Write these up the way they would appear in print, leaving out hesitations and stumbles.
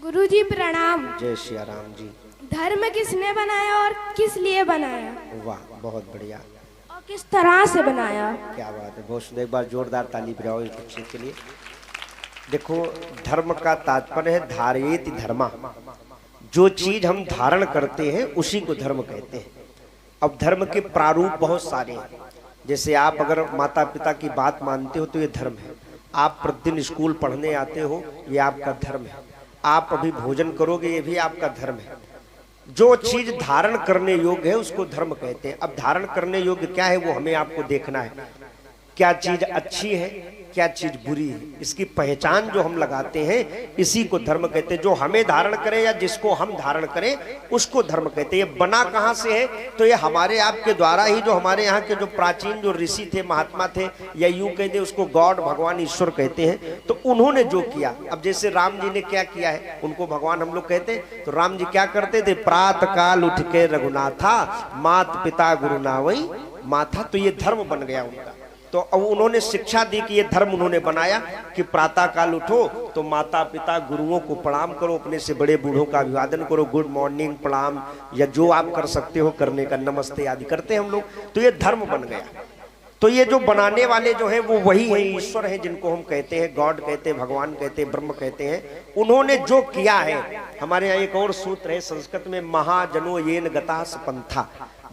गुरुजी प्रणाम। जय श्री राम जी। धर्म किसने बनाया और किस लिए बनाया? वाह, बहुत बढ़िया। और किस तरह से बनाया? क्या बात है, बहुत सुंदर। एक बार जोरदार ताली बजाओ इस बच्चे के लिए। देखो, धर्म का तात्पर्य है धारयेति धर्मा। जो चीज हम धारण करते हैं उसी को धर्म कहते हैं। अब धर्म के प्रारूप बहुत सारे हैं। जैसे आप अगर माता पिता की बात मानते हो तो ये धर्म है। आप प्रतिदिन स्कूल पढ़ने आते हो, ये आपका धर्म है। आप अभी भोजन करोगे, ये भी आपका धर्म है। जो चीज धारण करने योग्य है उसको धर्म कहते हैं। अब धारण करने योग्य क्या है वो हमें आपको देखना है। क्या चीज अच्छी है, क्या चीज बुरी है, इसकी पहचान जो हम लगाते हैं इसी को धर्म कहते हैं। जो हमें धारण करें या जिसको हम धारण करें उसको धर्म कहते हैं। ये बना कहाँ से है? तो ये हमारे आपके द्वारा ही, जो हमारे यहाँ के जो प्राचीन जो ऋषि थे, महात्मा थे, या यूं कहते उसको गॉड, भगवान, ईश्वर कहते हैं, तो उन्होंने जो किया। अब जैसे राम जी ने क्या किया है, उनको भगवान हम लोग कहते हैं। तो राम जी क्या करते थे? प्रातः काल उठ के रघुनाथा, मात पिता गुरु नावई माथा। तो ये धर्म बन गया उनका। तो अब उन्होंने शिक्षा दी कि ये धर्म उन्होंने बनाया कि प्रातः काल उठो तो माता पिता गुरुओं को प्रणाम करो, अपने से बड़े बूढ़ों का अभिवादन करो, गुड मॉर्निंग, प्रणाम, या जो आप कर सकते हो करने का, नमस्ते आदि करते हैं हम लोग। तो ये धर्म बन गया। तो ये जो बनाने वाले जो है वो वही है, ईश्वर है, जिनको हम कहते हैं गॉड कहते हैं, भगवान कहते हैं, ब्रह्म कहते हैं। उन्होंने जो किया है, हमारे यहाँ एक और सूत्र है संस्कृत में, महाजनो येन गता पंथा।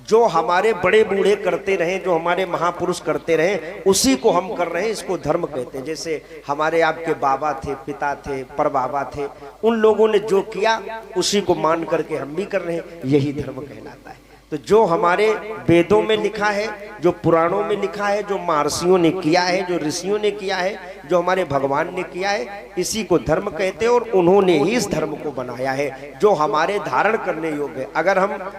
जो हमारे बड़े बूढ़े करते रहे, जो हमारे महापुरुष करते रहे, उसी को हम कर रहे हैं, इसको धर्म कहते हैं। जैसे हमारे आपके बाबा थे, पिता थे, परबाबा थे, उन लोगों ने जो किया उसी को मान करके हम भी कर रहे हैं, यही धर्म कहलाता है। तो जो हमारे वेदों में लिखा है, जो पुराणों में लिखा है, जो महर्षियों ने किया है, जो ऋषियों ने किया है, जो हमारे भगवान ने किया है, इसी को धर्म कहते हैं। और उन्होंने ही इस धर्म को बनाया है जो हमारे धारण करने योग्य है। अगर हम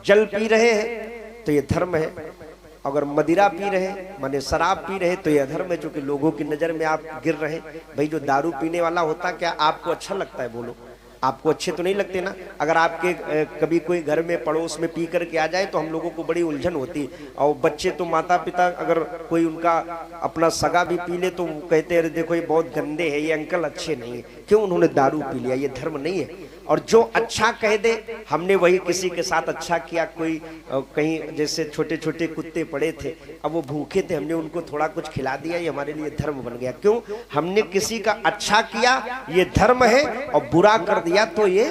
जल पी रहे हैं तो ये धर्म है, अगर मदिरा पी रहे हैं माने शराब पी रहे हैं तो ये अधर्म है, क्योंकि लोगों की नजर में आप गिर रहे हैं। भाई, जो दारू पीने वाला होता, क्या आपको अच्छा लगता है? बोलो, आपको अच्छे तो नहीं लगते ना। अगर आपके कभी कोई घर में पड़ोस में पी करके आ जाए तो हम लोगों को बड़ी उलझन होती। और बच्चे तो, माता पिता अगर कोई उनका अपना सगा भी पी ले तो कहते हैं, देखो ये बहुत गंदे हैं, ये अंकल अच्छे नहीं है, क्यों उन्होंने दारू पी लिया, ये धर्म नहीं है। और जो अच्छा कह दे, हमने वही किसी के साथ अच्छा किया। कोई कहीं जैसे छोटे छोटे कुत्ते पड़े थे, अब वो भूखे थे, हमने उनको थोड़ा कुछ खिला दिया, ये हमारे लिए धर्म बन गया। क्यों? हमने किसी का अच्छा किया, ये धर्म है, और बुरा कर दिया तो ये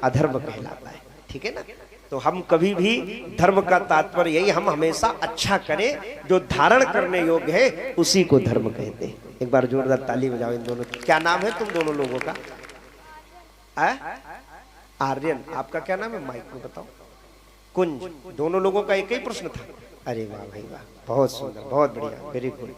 अधर्म कहलाता है। ठीक है ना? तो हम कभी भी, धर्म का तात्पर्य यही, हम हमेशा अच्छा करें, जो धारण करने योग्य है उसी को धर्म कहते हैं। एक बार जोरदार ताली बजाओ इन दोनों। क्या नाम है तुम दोनों लोगों का? आर्यन। आपका क्या नाम है? माइक में बताओ। कुंज। दोनों लोगों का एक ही प्रश्न था? अरे वाह भाई वाह, बहुत सुंदर, बहुत बढ़िया, वेरी गुड।